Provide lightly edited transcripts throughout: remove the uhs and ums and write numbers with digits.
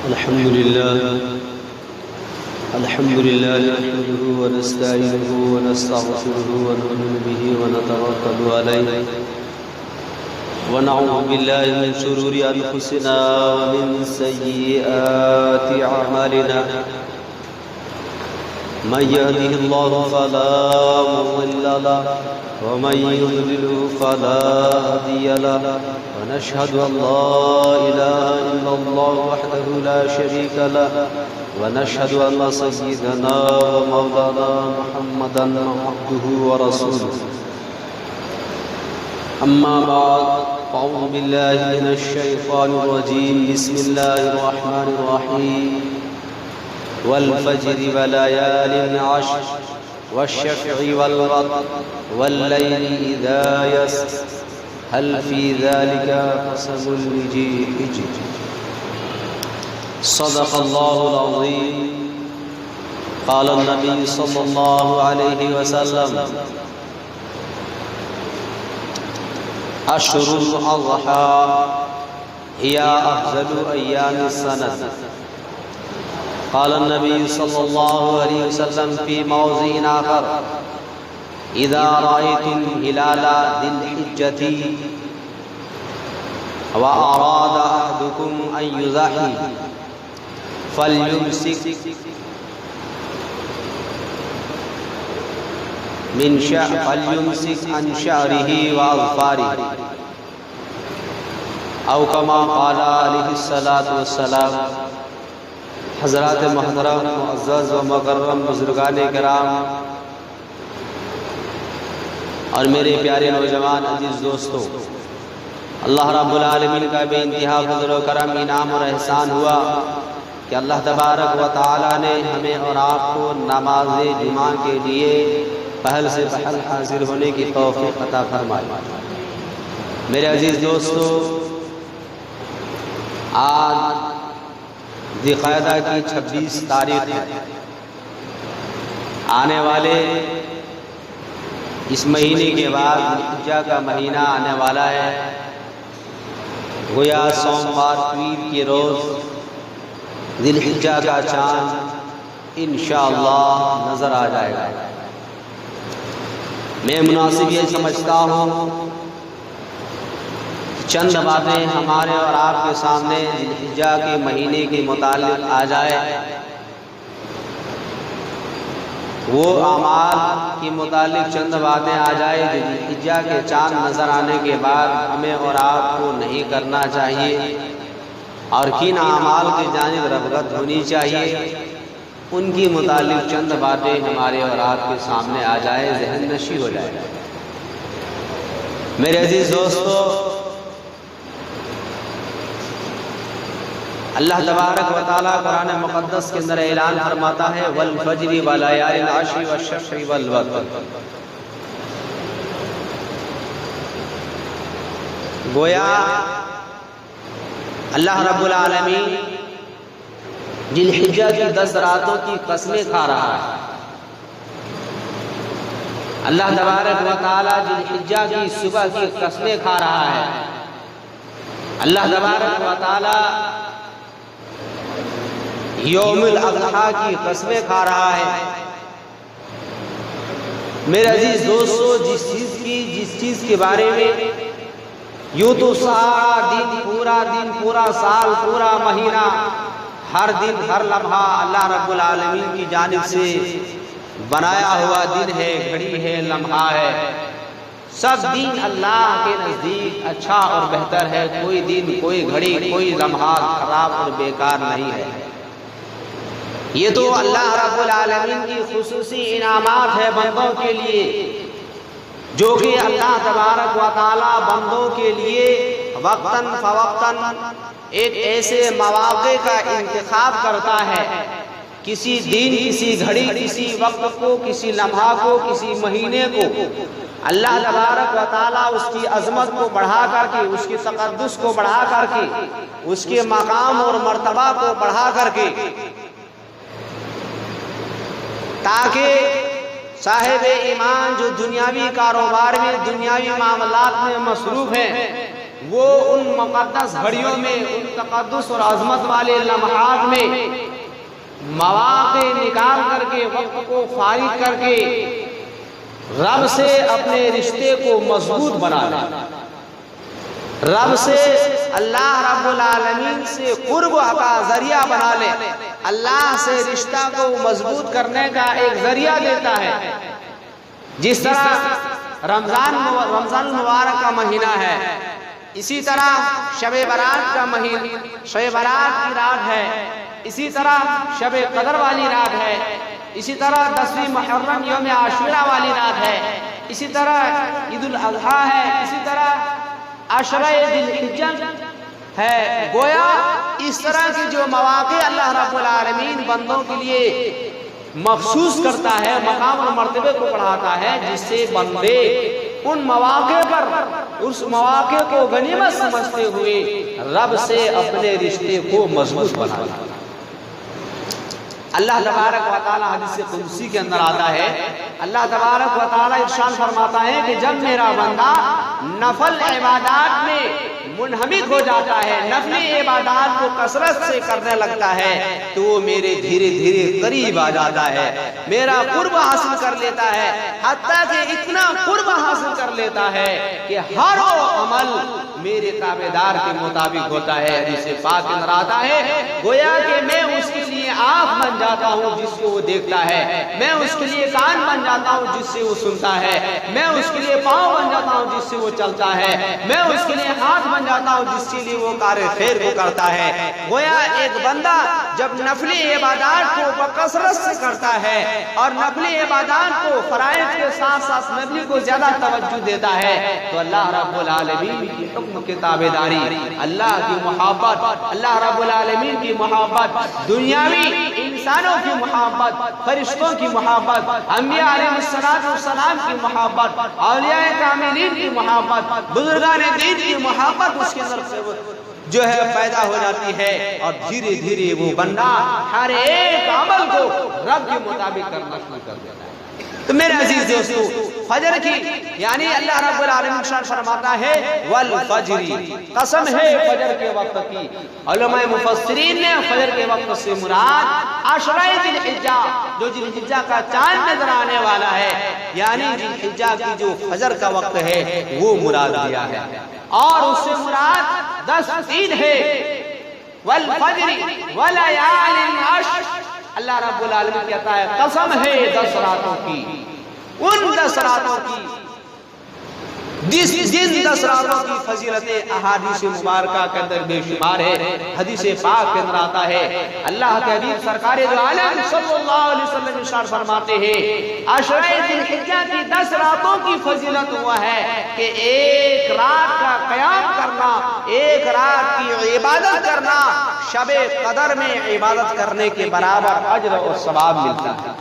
الحمد لله نحمده ونستعينه ونستغفره ونؤمن به ونتوكل عليه ونعوذ بالله من شرور أنفسنا ومن سيئات أعمالنا من يهده الله فلا مضل له ومن يضلل فلا هادي له ونشهد أن لا إله إلا الله وحده لا شريك له ونشهد أن سيدنا ومولانا محمدا عبده ورسوله أما بعد فأعوذ بالله من الشيطان الرجيم بسم الله الرحمن الرحيم والفجر وليال عشر والشفع والوتر والليل إذا يسر هل في ذلك قسم لذي حجر صدق الله العظيم قال النبي صلى الله عليه وسلم أشهر الأضحى هي أفضل أيام السنة قال النبي صلى الله عليه وسلم في موضع آخر إذا رأيتم هلال ذي الحجة وأراد أحدكم أن يضحي فليمسك عن شعره وأظفاره أو كما قال عليه الصلاة والسلام۔ حضرات محترم معزز و مکرم بزرگان کرام اور میرے پیارے نوجوان عزیز دوستو، اللہ رب العالمین کا بے انتہا فضل و کرم انعام اور احسان ہوا کہ اللہ تبارک و تعالی نے ہمیں اور آپ کو نماز جمعہ کے لیے پہل سے پہل حاضر ہونے کی توفیق عطا فرمائی۔ میرے عزیز دوستو، آج ذی القعدہ کی 26 تاریخ ہے۔ آنے والے اس مہینے کے بعد ذی الحجہ کا مہینہ آنے والا ہے۔ گویا سوموار پیر کے روز ذی الحجہ کا چاند انشاءاللہ نظر آ جائے گا۔ میں مناسب یہ سمجھتا ہوں چند باتیں ہمارے اور آپ کے سامنے ذی الحجہ کے مہینے کے متعلق آ جائے، وہ اعمال کے متعلق چند باتیں آ جائے ذی الحجہ کے چاند نظر آنے کے بعد ہمیں اور آپ کو نہیں کرنا چاہیے، اور کن اعمال کی جانب رغبت ہونی چاہیے، ان کی متعلق چند باتیں ہمارے اور آپ کے سامنے آ جائے، ذہن نشی ہو جائے۔ میرے عزیز دوستو، اللہ تبارک و تعالیٰ قرآن مقدس کے اندر اعلان فرماتا ہے والفجر وليال عشر والشفع والوتر۔ گویا اللہ رب العالمین ذی الحجہ کی 10 راتوں کی قسمیں کھا رہا ہے۔ اللہ تبارک و تعالیٰ ذی الحجہ کی صبح کی قسمیں کھا رہا ہے۔ اللہ تبارک و تعالیٰ یوم الاضحیٰ کی قسمیں کھا رہا ہے۔ میرے عزیز دوستو، جس چیز کے بارے میں یوں تو سارا دن، پورا سال، پورا مہینہ، ہر دن، ہر لمحہ اللہ رب العالمین کی جانب سے بنایا ہوا دن ہے، گھڑی ہے، لمحہ ہے۔ سب دن اللہ کے نزدیک اچھا اور بہتر ہے۔ کوئی دن، کوئی گھڑی، کوئی لمحہ خراب اور بیکار نہیں ہے۔ یہ تو اللہ رب العالمین کی خصوصی انعامات ہے بندوں کے لیے، جو کہ اللہ تبارک و تعالی بندوں کے لیے وقتاً فوقتاً ایک ایسے مواقع کا انتخاب کرتا ہے، کسی دن، کسی گھڑی، کسی وقت کو، کسی لمحہ کو، کسی مہینے کو اللہ تبارک و تعالی اس کی عظمت کو بڑھا کر کے، اس کی تقدس کو بڑھا کر کے، اس کے مقام اور مرتبہ کو بڑھا کر کے، تاکہ صاحب ایمان جو دنیاوی کاروبار میں، دنیاوی معاملات میں مصروف ہیں، وہ ان مقدس گھڑیوں میں، ان تقدس اور عظمت والے لمحات میں مواقع نکال کر کے، وقت کو فارغ کر کے رب سے اپنے رشتے کو مضبوط بنا لیں، رب سے، اللہ رب العالمین سے قرب کا ذریعہ بنا لیں، اللہ سے رشتہ کو مضبوط کرنے کا ایک ذریعہ دیتا ہے۔ جس طرح رمضان المبارک کا مہینہ ہے، اسی طرح شب برات کا مہینہ، شب برات کی رات ہے، اسی طرح شب قدر والی رات ہے، اسی طرح 10ویں محرم یوم عاشورہ والی رات ہے، اسی طرح عید الاضحیٰ ہے، اسی طرح عشرہ ذی الحجہ ہے۔ گویا اس طرح کی جو مواقع اللہ رب العالمین بندوں کے لیے مخصوص کرتا ہے، مقام اور مرتبے کو بڑھاتا ہے، جس سے بندے ان مواقع پر اس مواقع کو غنیمت سمجھتے ہوئے رب سے اپنے رشتے کو مضبوط بناتا ہے۔ اللہ تبارک و تعالی حدیث قدسی کے اندر آتا ہے، اللہ تبارک و تعالی ارشاد فرماتا ہے کہ جب میرا بندہ نفل عبادات میں منہمک ہو جاتا ہے، نفل عبادات کو کثرت سے کرنے لگتا ہے، تو وہ میرے دھیرے دھیرے قریب آ جاتا ہے، میرا قرب حاصل کر لیتا ہے، حتیٰ کہ اتنا قرب حاصل کر لیتا ہے کہ ہر وہ عمل میرے تابعدار کے مطابق ہوتا ہے۔ حدیث پاک کے اندر آتا ہے، گویا کہ میں اس کے لیے آنکھ بن جاتا ہوں جس کو وہ دیکھتا ہے، میں اس کے لیے کان بن جاتا ہوں جس سے وہ سنتا ہے، میں اس کے لیے پاؤں بن جاتا ہوں جس سے وہ چلتا ہے، میں اس کے لیے ہاتھ بن جاتا ہوں جس کے لیے وہ کار خیر کو کرتا ہے۔ گویا ایک بندہ جب نفل عبادات کو بکثرت سے کرتا ہے اور نفل عبادات کو فرائض کے ساتھ ساتھ نفل کو زیادہ توجہ دیتا ہے، تو اللہ رب العالمین کی حکم کی تابعداری، اللہ کی محبت، اللہ رب العالمین کی محبت، دنیاوی انسانوں کی محبت، فرشتوں کی محبت، انبیاء علیہ السلام کی محبت، اولیاء کاملین کی محبت، بزرگان دین کی محبت اس کے اندر سے جو ہے پیدا ہو جاتی ہے، اور دھیرے دھیرے وہ بندہ ہر ایک عمل کو رب کے مطابق کرنا شروع کر دیتا ہے۔ تو میرے عزیز دوستو، فجر کی یعنی اللہ رب العالمین ارشاد فرماتا ہے والفجر، قسم ہے فجر کے وقت کی۔ علماء مفسرین نے فجر کے وقت سے مراد عشرہ ذی الحجہ، جو ذی الحجہ کا چاند نظر آنے والا ہے، یعنی ذی الحجہ کی جو فجر کا وقت ہے وہ مراد دیا ہے، اور اس سے مراد 10 دن ہے۔ والفجر ولیال عشر، اللہ رب العالمین کہتا ہے قسم ہے 10 راتوں کی، ان 10 راتوں کی، جن 10 راتوں کی فضیلتیں احادیث مبارکہ کے اندر بے شمار ہے۔ حدیث پاک کے اندر آتا ہے، اللہ کے حبیب سرکار دو عالم صلی اللہ علیہ وسلم ارشاد فرماتے ہیں، عشرہ ذی الحجہ کی 10 راتوں کی فضیلت ہوا ہے کہ ایک رات کا قیام کرنا، ایک رات کی عبادت کرنا، شب قدر میں عبادت کرنے کے برابر اجر اور ثواب ملتا ہے۔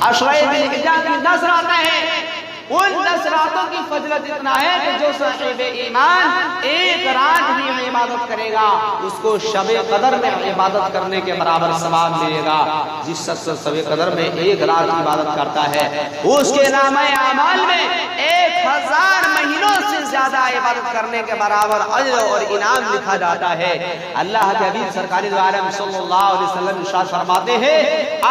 عشرہ ذی الحجہ کی 10 راتیں ہیں، ان 10 راتوں کی فضیلت اتنا ہے کہ جو صاحب ایمان ایک رات بھی عبادت کرے گا، اس کو شب قدر میں عبادت کرنے کے برابر ثواب ملے گا۔ جس شخص شب قدر میں ایک رات عبادت کرتا ہے، اس کے نامہ اعمال میں 1000 مہینوں سے زیادہ عبادت کرنے کے برابر اجر اور انعام لکھا جاتا ہے۔ اللہ کے حبیب سرکار دو عالم صلی اللہ علیہ وسلم ارشاد فرماتے ہیں،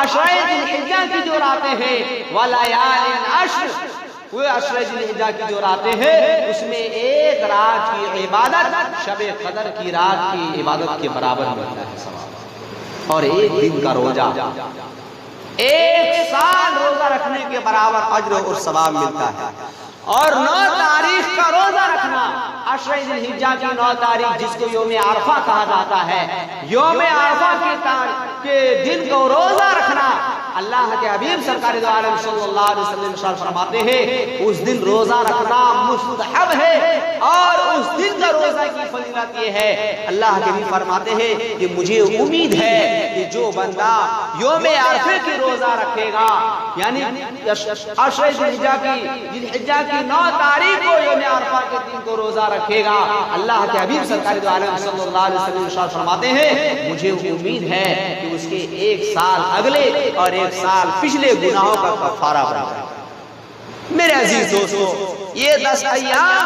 عشرہ ذی الحجہ کی جو راتیں ہیں ولیال عشر، وہ عشرہ ذی الحجہ کی جو راتیں ہیں اس میں ایک رات کی عبادت شب قدر کی رات کی عبادت کے برابر ملتا ہے ثواب، اور ایک دن کا روزہ 1 سال روزہ رکھنے کے برابر اجر اور ثواب ملتا ہے۔ اور 9 تاریخ کا روزہ رکھنا، عشرہ ذی الحجہ کی 9 تاریخ جس کو یوم عرفہ کہا جاتا ہے، یوم عرفہ کے دن کو روزہ رکھنا، اللہ کے حبیب سرکار دو عالم صلی اللہ علیہ وسلم ارشاد فرماتے ہیں اس دن روزہ رکھنا مستحب ہے، اور اس دن کا روزہ کی فضیلت یہ ہے، اللہ کے حبیب فرماتے ہیں کہ مجھے امید ہے کہ جو بندہ یوم عرفے کی روزہ رکھے گا، یعنی عشرہ ذی الحجہ کی 9 تاریخ کو یوم عرفہ کے دن کو روزہ رکھے گا، اللہ کے حبیب سرکار دو عالم صلی اللہ علیہ وسلم ارشاد فرماتے ہیں مجھے امید ہے کہ اس کے 1 سال اگلے اور 1 سال پچھلے گناہوں کا کفارہ بن جائے گا۔ میرے عزیز دوستو، یہ 10 ایام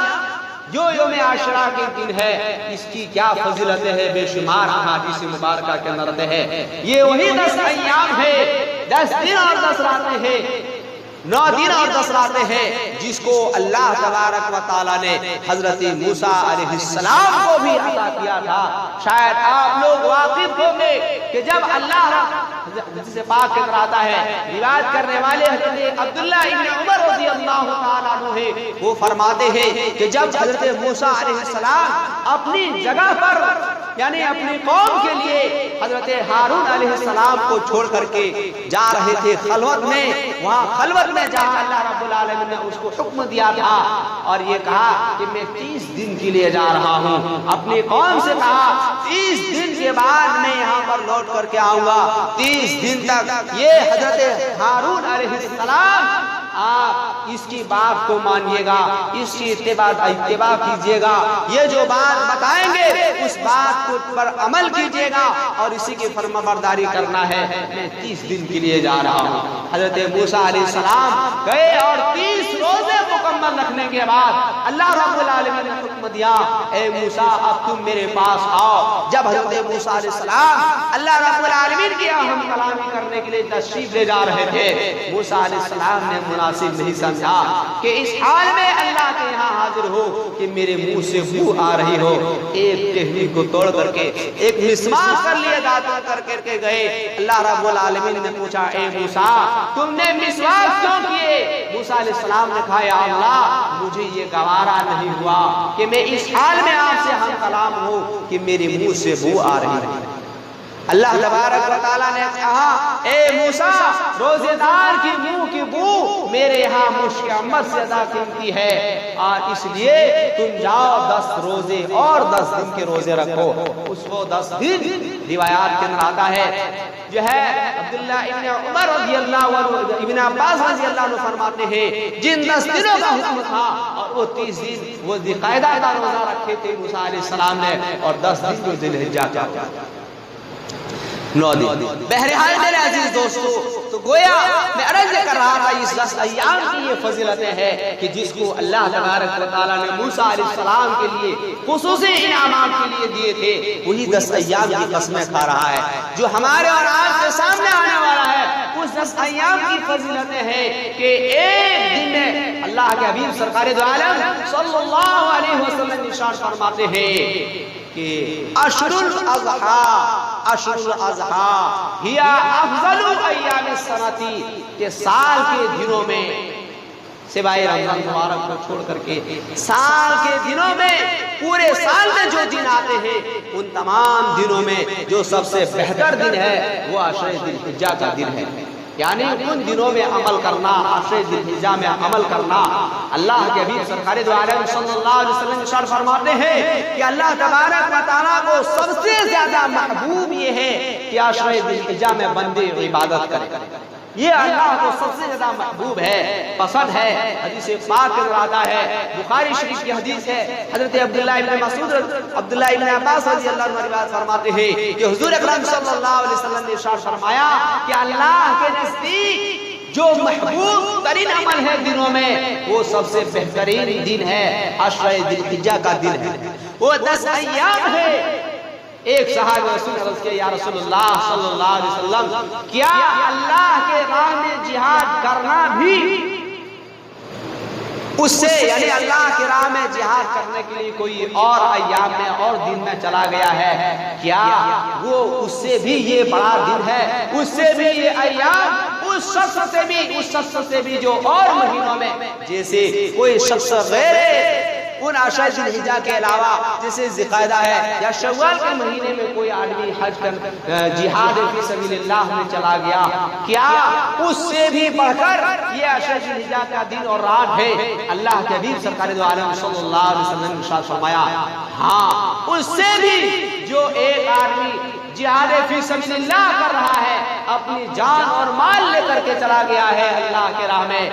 جو یوم عاشورہ کے دن ہے اس کی کیا فضیلتیں ہے بے شمار احادیث مبارکہ کے اندر ہے۔ یہ وہی 10 ایام ہے، 10 دن اور 10 راتیں ہیں، 9 دن اور 10 راتیں ہیں جس کو اللہ تبارک و تعالیٰ نے حضرت موسیٰ علیہ السلام کو بھی عطا کیا تھا۔ شاید آپ لوگ واقف ہوں گے کہ جب اللہ حدیث پاک کے اندر آتا ہے، روایت کرنے والے حضرت عبداللہ ابن عمر رضی اللہ تعالیٰ عنہ ہے، وہ فرماتے ہیں کہ جب حضرت موسیٰ علیہ السلام اپنی جگہ پر یعنی اپنی قوم کے لیے حضرت ہارون علیہ السلام کو چھوڑ کر کے جا رہے تھے خلوت میں، وہاں خلوت میں جہاں اللہ رب العالمین نے اس کو حکم دیا تھا اور یہ کہا کہ میں 30 دن کے لیے جا رہا ہوں، اپنی قوم سے کہا 30 دن کے بعد میں یہاں پر لوٹ کر کے آؤں گا، 30 دن تک یہ حضرت ہارون علیہ السلام آپ اس کی بات کو مانیے گا، اس کی اتباع کیجئے گا، یہ جو بات بتائیں گے اس بات پر عمل کیجئے گا اور اسی کی فرمانبرداری کرنا ہے۔ میں 30 دن کے لیے جا رہا ہوں۔ حضرت موسیٰ علیہ السلام گئے اور 30 روزے مکمل رکھنے کے بعد اللہ رب العالمین نے حکم دیا، اے موسیٰ اب تم میرے پاس آؤ۔ جب حضرت موسیٰ علیہ السلام اللہ رب العالمین کی ہم کلامی کرنے کے لیے تشریف لے جا رہے تھے، موسیٰ علیہ السلام نے مناسب نہیں سمجھا کہ اس حال میں اللہ کے یہاں حاضر ہو کہ میرے منہ سے بو آ رہی ہو، ایک ٹہنی کو توڑ کر کے ایک مسواک کر لیے دانتوں کر کے گئے۔ اللہ رب العالمین نے پوچھا، اے موسیٰ تم نے مسواک کیوں کیے؟ موسیٰ علیہ السلام نے کہا، یا اللہ مجھے یہ گوارا نہیں ہوا کہ میں اس حال میں آپ سے ہم کلام ہوں کہ میرے منہ سے بو آ رہی ہے۔ اللہ تبارک و تعالیٰ نے کہا، اے موسیٰ روزے دار کی منہ کی بو میرے یہاں مشک امت سے زیادہ قیمتی ہے اور اس لیے تم جاؤ 10 روزے اور 10 دن کے روزے رکھو۔ اس وہ 10 دن روایات کے اندر آتا ہے جو ہے عبداللہ ابن عمر رضی اللہ عنہ، ابن عباس رضی اللہ عنہ فرماتے ہیں جن 10 دنوں کا حکم تھا اور وہ 30 دن وہ باقاعدہ روزہ رکھے تھے موسیٰ علیہ السلام نے اور 10 دن کو ذی الحجہ کا 9 دن۔ بہرحال میرے عزیز دوستو، تو گویا میں عرض کر رہا تھا اس 10 ایام کی یہ فضیلتیں ہیں کہ جس کو اللہ تبارک و تعالیٰ نے موسیٰ علیہ السلام کے لیے خصوصی انعامات کے لیے دیے تھے، وہی 10 ایام کی قسمیں کھا رہا ہے جو ہمارے اور آپ کے سامنے آنے والا ہے۔ اس 10 ایام کی فضیلتیں ہیں کہ ایک دن میں اللہ کے حبیب سرکار دو عالم صلی اللہ علیہ وسلم ارشاد فرماتے ہیں کہ عشر الاضحیٰ ہی افضل ایام السنۃ، کہ سال کے دنوں میں سوائے رمضان مبارک کو چھوڑ کر کے سال کے دنوں میں پورے سال میں جو دن آتے ہیں ان تمام دنوں میں جو سب سے بہتر دن ہے وہ عشر ذی الحجہ کا دن ہے، یعنی ان دنوں میں عمل کرنا، عشر ذی الحجہ میں عمل کرنا۔ اللہ کے حبیب سرکار دو عالم صلی اللہ علیہ وسلم ارشاد فرماتے ہیں کہ اللہ تبارک و تعالیٰ کو سب سے زیادہ محبوب یہ ہے کہ عشر ذی الحجہ میں بندے عبادت کریں، یہ اللہ کو سب سے زیادہ محبوب ہے، پسند ہے۔ حدیث پاک کے اندر آتا ہے، بخاری شریف کی حدیث ہے، حضرت عبداللہ ابن مسعود عبداللہ ابن عباس رضی اللہ عنہ روایت فرماتے ہیں کہ حضور اکرم صلی اللہ علیہ وسلم نے ارشاد فرمایا کہ اللہ کے نزدیک جو محبوب ترین عمل ہے دنوں میں وہ سب سے بہترین دن ہے عشر ذی الحجہ کا دن ہے، وہ 10 ایام ہے۔ ایک صحابی رسول عرض کیا، یا رسول اللہ صلی اللہ علیہ وسلم کیا اللہ کے راہ میں جہاد کرنا بھی اس سے یعنی اللہ کی راہ میں جہاد کرنے کے لیے کوئی اور ایام میں اور دن میں چلا گیا ہے، کیا وہ اس سے بھی یہ بڑا دن ہے، اس سے بھی یہ ایام اس شخص سے بھی جو اور مہینوں میں جیسے کوئی شخص غیر ان عشر ذی الحجہ کے علاوہ جیسے ذی القعدہ ہے یا شوال کے مہینے میں کوئی آدمی حج کر جہاد فی سبیل اللہ میں چلا گیا، کیا اس سے بھی بڑھ کر یہ عشر ذی الحجہ کا دن اور رات ہے؟ اللہ کے حبیب سرکار دو عالم صلی اللہ علیہ وسلم نے ارشاد فرمایا، ہاں اس سے بھی جو ایک آدمی جہاد فی سبیل اللہ کر رہا ہے، اپنی جان اور مال لے کر کے چلا گیا ہے اللہ کے راہ میں،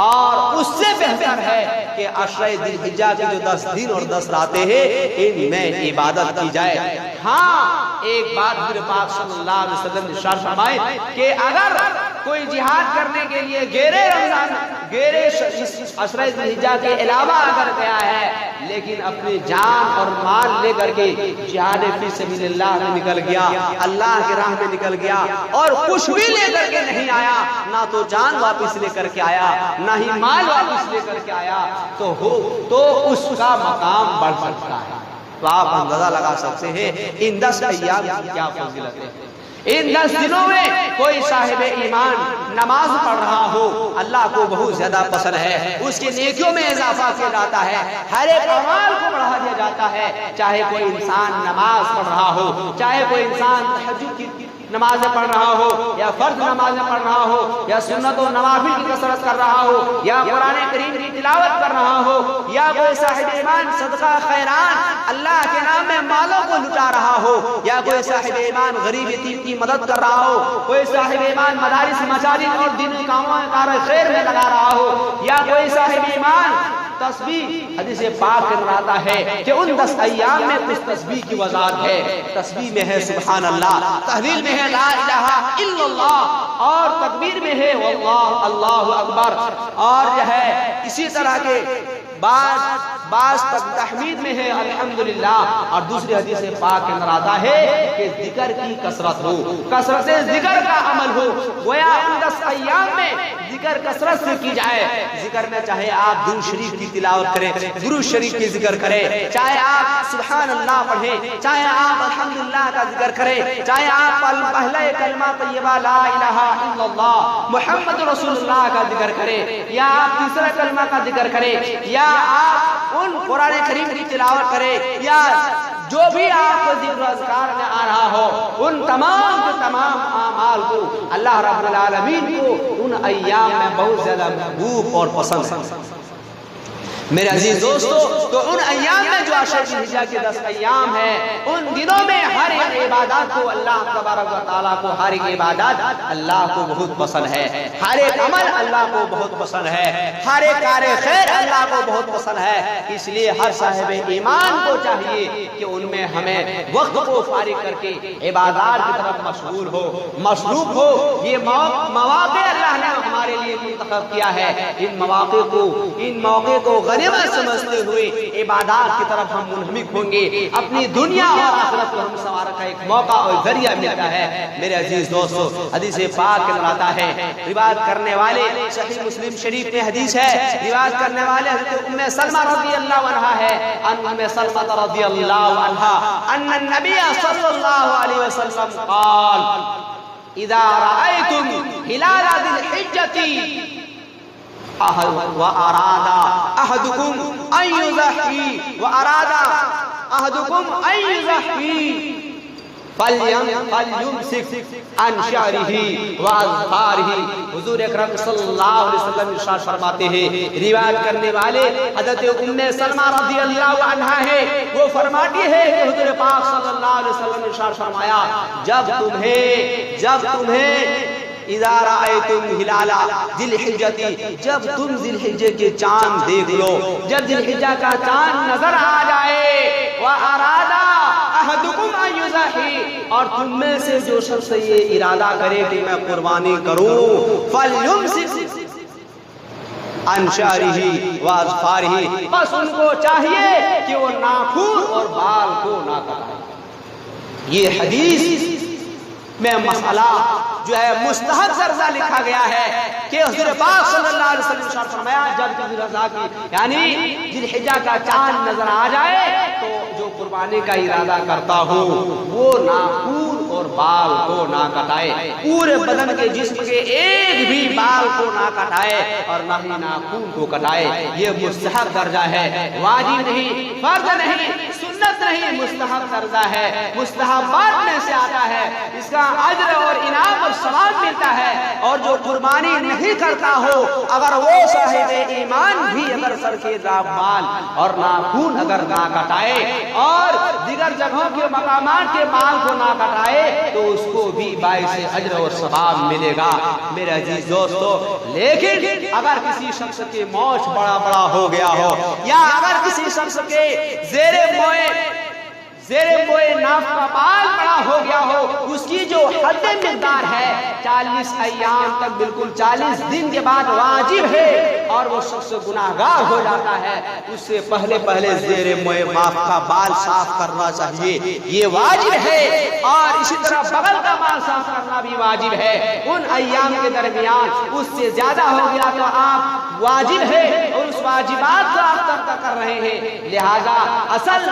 اور اس سے بہتر ہے کہ عشر ذی الحجہ کے جو 10 دن اور 10 راتیں ہیں ان میں عبادت کی جائے۔ ہاں ایک بات میرے پاک صلی اللہ علیہ وسلم نے ارشاد فرمائی کہ اگر کوئی جہاد کرنے کے لیے غیرے رمضان غیرے عشرہ ذوالحجہ کے علاوہ اگر گیا ہے لیکن اپنی جان اور مال لے کر کے جہاد فی سبیل اللہ میں نکل گیا، اللہ کی راہ میں نکل گیا اور کچھ بھی لے کر کے نہیں آیا، نہ تو جان واپس لے کر کے آیا نہ ہی مال واپس لے کر کے آیا، تو اس کا مقام بڑھ سکتا ہے۔ تو آپ اندازہ لگا سکتے ہیں ان 10 ایام کی کیا فضیلت ہے۔ ان 10 دنوں میں کوئی صاحب ایمان نماز پڑھ رہا ہو، اللہ کو بہت زیادہ پسند ہے، اس کی نیکیوں میں اضافہ کیا جاتا ہے، ہر ایک اعمال کو بڑھا دیا جاتا ہے، چاہے کوئی انسان نماز پڑھ رہا ہو، چاہے کوئی انسان تہجد کی نمازیں پڑھ رہا ہو یا فرض نمازیں پڑھ رہا ہو یا سنت و نوافل کی کثرت کر رہا ہو یا قرآن کریم کی تلاوت کر رہا ہو یا کوئی صاحب ایمان صدقہ خیرات اللہ کے نام میں مالوں کو لٹا رہا ہو یا کوئی صاحب ایمان غریب یتیم کی مدد کر رہا ہو، کوئی صاحب ایمان مدارس مساجد اور دینی کاموں کار خیر میں لگا رہا ہو یا کوئی صاحب ایمان تسبیح، حدیث پاک کہتا ہے کہ ان 10 ایام میں کچھ تسبیح کی وضاحت ہے۔ تسبیح میں ہے سبحان اللہ، تحلیل میں ہے لا الہ الا اللہ اور تکبیر میں ہے واللہ اللہ اکبر، اور جو ہے اسی طرح کے بعض تحمید میں ہے الحمدللہ، اور دوسری حدیث پاک کے اندر آتا ہے کہ ذکر کی کثرت ہو، کثرت ذکر کا عمل ہو، گویا ان 10 ایام میں ذکر کثرت سے کی جائے۔ ذکر میں چاہے آپ درود شریف کی تلاوت کریں، درود شریف کی ذکر کریں، چاہے آپ سبحان اللہ پڑھیں، چاہے آپ الحمدللہ کا ذکر کریں، چاہے آپ پہلا کلمہ طیبہ لا الہ الا اللہ محمد رسول اللہ کا ذکر کریں، یا آپ تیسرا کلمہ کا ذکر کریں، یا آپ ان قرآن کریم کی تلاوت کریں، یا جو بھی آپ کو ذکر و اذکار میں آ رہا ہو، ان تمام کے تمام اعمال کو اللہ رب العالمین کو ان ایام میں بہت زیادہ محبوب اور پسند ہے۔ میرے عزیز دوستو، تو ان ایام میں جو عشر ذوالحجہ کے 10 ایام ہیں، ان دنوں میں ہر ایک عبادات کو اللہ تبارک و تعالیٰ کو ہر ایک عبادات اللہ کو بہت پسند ہے، ہر ایک عمل اللہ کو بہت پسند ہے، ہر ایک کار خیر اللہ کو بہت پسند ہے۔ اس لیے ہر صاحب ایمان کو چاہیے کہ ان میں ہمیں وقت کو فارغ کر کے عبادات کی طرف مشغول ہو، مصروف ہو۔ یہ مواقع اللہ نے ہمارے لیے منتخب کیا ہے، ان موقع کو غنیمت سمجھتے ہوئے عبادات کی طرف ہم منہمک ہوں گے، اپنی دنیا اور آخرت کو ہم سنوارنے کا ایک موقع اور ذریعہ ملتا ہے۔ میرے عزیز دوستو، حدیث پاک کے اندر آتا ہے، روایت کرنے والے صحیح مسلم شریف میں حدیث ہے، روایت کرنے والے حضرت ام سلمہ رضی اللہ عنہا ہے، ام سلمہ رضی اللہ عنہا ان النبی صلی اللہ علیہ وسلم قال اذا رأيتم هلال ذي الحجة وأراد أحدكم أن يضحي فَلْيُمْسِكْ عَنْ شَعْرِهِ وَأَظْفَارِهِ۔ حضور اکرم صلی اللہ علیہ وسلم ارشاد فرماتے ہیں، روایت کرنے والے حضرت ام سلمہ رضی اللہ عنہا ہے، وہ فرماتی ہے کہ حضور پاک صلی اللہ علیہ وسلم ارشاد فرمایا، جب تمہیں اذا رأيتم ہلال ذی الحجہ، جب تم ذی الحجہ کے چاند دیکھ لو، جب ذی الحجہ کا چاند نظر آ جائے، وَأَرَادَ أَحَدُكُمْ أَن يُضَحِّيَ، اور تم میں سے جو شخص یہ ارادہ کرے کہ میں قربانی کروں، فَلْيُمْسِكْ عَنْ شَعْرِهِ وَأَظْفَارِهِ، بس ان کو چاہیے کہ وہ ناخن اور بال کو نہ کٹائیں۔ یہ حدیث میں مسئلہ جو ہے مستحب درجہ لکھا گیا ہے کہ حضور پاک صلی اللہ علیہ وسلم نے فرمایا، جب ذوالحجہ کی یعنی ذی الحجہ کا چاند نظر آ جائے تو جو قربانی کا ارادہ کرتا ہو وہ ناخن اور بال کو نہ کٹائے، پورے بدن کے جسم کے ایک بھی بال کو نہ کٹائے اور نہ ہی ناخن کو کٹائے۔ یہ مستحب درجہ ہے، واجب نہیں، فرض نہیں، سنت نہیں، مستحب درجہ ہے، مستحبات میں سے آتا ہے، اس کا اجر اور انعام اور ثواب ملتا ہے۔ اور جو قربانی نہیں کرتا ہو، اگر وہ صاحب ایمان بھی اگر سر کے بال اور ناخن اگر نہ کٹائے اور دیگر جگہوں کے مقامات کے بال کو نہ کٹائے تو اس کو بھی باعث اجر اور ثواب ملے گا۔ میرے عزیز دوستو، لیکن اگر کسی شخص کے موچ بڑا بڑا ہو گیا ہو یا اگر کسی شخص کے زیر موئے ناف کا بال بڑا ہو گیا ہو، اس کی جو حد مقدار ہے 40 ایام تک، بالکل 40 دن کے بعد واجب ہے، اور وہ شخص گناہگار ہو جاتا ہے اس سے پہلے زیر موئے معاف کا بال صاف کرنا چاہیے، یہ واجب ہے۔ اور اسی طرح بغل کا بال صاف کرنا بھی واجب ہے۔ ان ایام کے درمیان اس سے زیادہ ہو گیا تو آپ واجب ہے اور اس واجبات کو آپ ترک کر رہے ہیں، لہذا اصل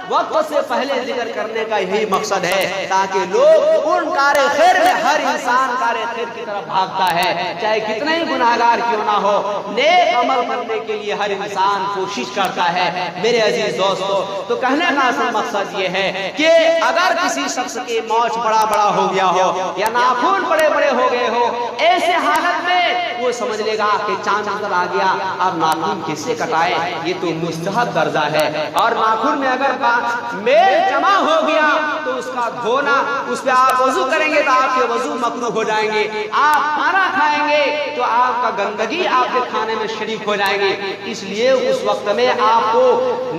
وقت سے پہلے ذکر کرنے کا یہی مقصد ہے تاکہ لوگ ان کار خیر میں، ہر انسان کار خیر کی طرف بھاگتا ہے، چاہے کتنے ہی گناہگار کیوں نہ ہو، نیک عمل کرنے کے لیے ہر انسان کوشش کرتا ہے۔ میرے عزیز دوستو، تو کہنے کا اصل مقصد یہ ہے کہ اگر کسی شخص کی موچ بڑا ہو گیا ہو یا ناخن بڑے ہو گئے ہو، ایسے حالت میں وہ سمجھ لے گا کہ چاند نظر آ گیا، اب ناخن کس سے کٹائے، یہ تو مستحب درجہ ہے۔ اور ناخن میں اگر میل جمع ہو گیا تو اس کا دھونا، اس پہ آپ وضو کریں گے تو آپ کے وضو مکروہ ہو جائیں گے، آپ کھانا کھائیں گے تو آپ کا گندگی آپ کے کھانے میں شریک ہو جائیں گے، اس لیے اس وقت میں آپ کو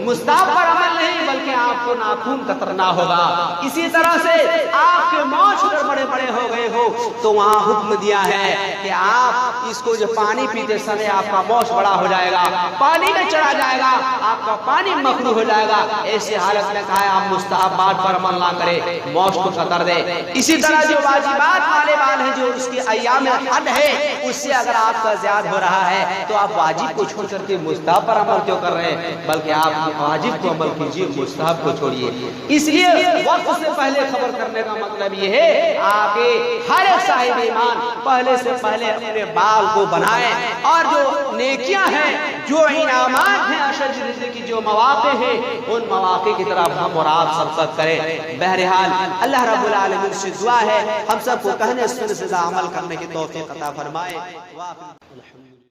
مستحب پر عمل نہیں بلکہ آپ کو ناخن کترنا ہوگا۔ اسی طرح سے آپ کے موچ اگر بڑے ہو گئے ہو تو وہاں حکم دیا ہے کہ آپ اس کو جو پانی پیتے سمے آپ کا موچ بڑا ہو جائے گا، پانی میں چلا جائے گا، آپ کا پانی مکروہ ہو جائے گا، ایسے حالت میں کہا ہے آپ مستحبات پر عمل نہ کریں، موچ کو قطر دیں۔ اسی طرح جو واجبات والے بال ہیں، جو اس کے ایام حد ہے، اس سے اگر آپ کا زیادہ ہو رہا ہے تو آپ واجب کو چھوڑ کر کے مستحب پر عمل کیوں کر رہے ہیں، بلکہ آپ واجب کو عمل کیجیے، مستحب کو چھوڑیے۔ اس لیے وقت سے پہلے خبر کرنے کا مطلب یہ ہے آگے ہر ایک صاحب ایمان پہلے سے پہلے اپنے بال کو بنائیں، اور جو نیکیاں ہیں، جو انعامات ہیں، اشد رزق کی جو مواقع ہیں، ان مواقع کی طرف ہم اور آپ سبقت کریں۔ بہرحال اللہ رب العالمین سے دعا ہے ہم سب کو کہنے سننے سے عمل کرنے کی توفیق عطا فرمائے۔